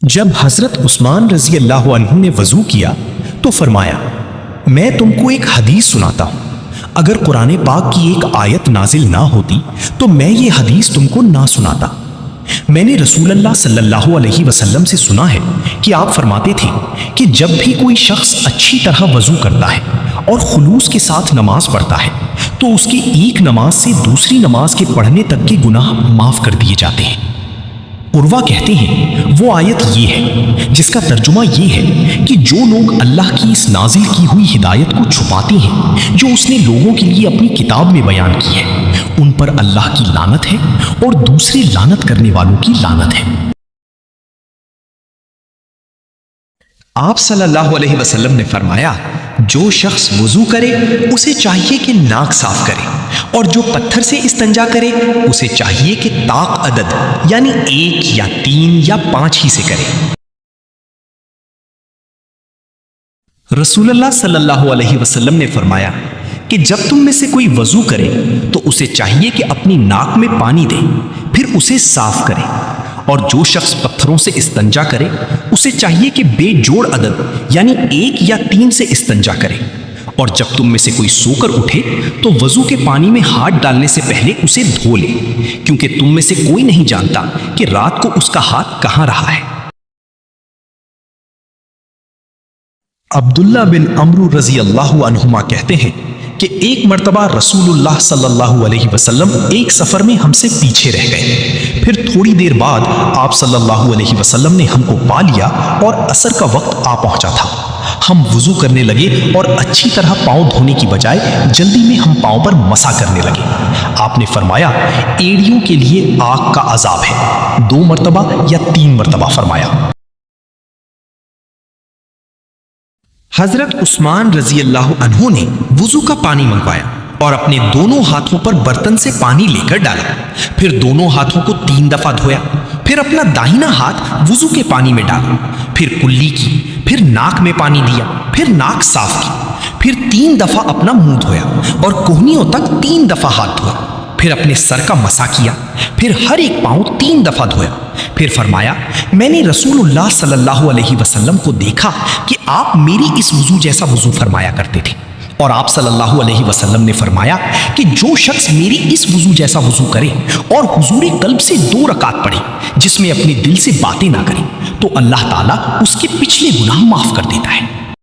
جب حضرت عثمان رضی اللہ عنہ نے وضو کیا تو فرمایا، میں تم کو ایک حدیث سناتا ہوں، اگر قرآن پاک کی ایک آیت نازل نہ ہوتی تو میں یہ حدیث تم کو نہ سناتا۔ میں نے رسول اللہ صلی اللہ علیہ وسلم سے سنا ہے کہ آپ فرماتے تھے کہ جب بھی کوئی شخص اچھی طرح وضو کرتا ہے اور خلوص کے ساتھ نماز پڑھتا ہے تو اس کی ایک نماز سے دوسری نماز کے پڑھنے تک کے گناہ معاف کر دیے جاتے ہیں۔ عروہ کہتے ہیں وہ آیت یہ ہے جس کا ترجمہ یہ ہے کہ جو لوگ اللہ کی اس نازل کی ہوئی ہدایت کو چھپاتے ہیں جو اس نے لوگوں کے لیے اپنی کتاب میں بیان کی ہے، ان پر اللہ کی لعنت ہے اور دوسرے لعنت کرنے والوں کی لعنت ہے۔ آپ صلی اللہ علیہ وسلم نے فرمایا، جو شخص وضو کرے اسے چاہیے کہ ناک صاف کرے، اور جو پتھر سے استنجا کرے اسے چاہیے کہ طاق عدد یعنی 1 یا 3 یا 5 ہی سے کرے۔ رسول اللہ صلی اللہ علیہ وسلم نے فرمایا کہ جب تم میں سے کوئی وضو کرے تو اسے چاہیے کہ اپنی ناک میں پانی دے، پھر اسے صاف کرے، اور جو شخص پتھروں سے استنجا کرے اسے چاہیے کہ بے جوڑ عدد یعنی 1 یا 3 سے استنجا کرے، اور جب تم میں سے کوئی سو کر اٹھے تو وضو کے پانی میں ہاتھ ڈالنے سے پہلے اسے دھو لے، کیونکہ تم میں سے کوئی نہیں جانتا کہ رات کو اس کا ہاتھ کہاں رہا ہے۔ عبداللہ بن عمرو رضی اللہ عنہما کہتے ہیں کہ ایک مرتبہ رسول اللہ صلی اللہ علیہ وسلم ایک سفر میں ہم سے پیچھے رہ گئے، پھر تھوڑی دیر بعد آپ صلی اللہ علیہ وسلم نے ہم کو پا لیا اور عصر کا وقت آ پہنچا تھا۔ ہم وضو کرنے لگے اور اچھی طرح پاؤں دھونے کی بجائے جلدی میں ہم پاؤں پر مسا کرنے لگے۔ آپ نے فرمایا، ایڑیوں کے لیے آگ کا عذاب ہے، 2 مرتبہ یا 3 مرتبہ فرمایا۔ حضرت عثمان رضی اللہ عنہ نے وضو کا پانی منگوایا اور اپنے دونوں ہاتھوں پر برتن سے پانی لے کر ڈالا، پھر دونوں ہاتھوں کو 3 دفعہ دھویا، پھر اپنا داہنا ہاتھ وضو کے پانی میں ڈالا، پھر کلی کی، پھر ناک میں پانی دیا، پھر ناک صاف کی، پھر 3 دفعہ اپنا منہ دھویا اور کوہنیوں تک 3 دفعہ ہاتھ دھویا، پھر اپنے سر کا مسا کیا، پھر ہر ایک پاؤں 3 دفعہ دھویا، پھر فرمایا، میں نے رسول اللہ صلی اللہ علیہ وسلم کو دیکھا کہ آپ میری اس وضو جیسا وضو فرمایا کرتے تھے، اور آپ صلی اللہ علیہ وسلم نے فرمایا کہ جو شخص میری اس وضو جیسا وضو کرے اور حضور قلب سے 2 رکعت پڑھے جس میں اپنے دل سے باتیں نہ کرے تو اللہ تعالیٰ اس کے پچھلے گناہ معاف کر دیتا ہے۔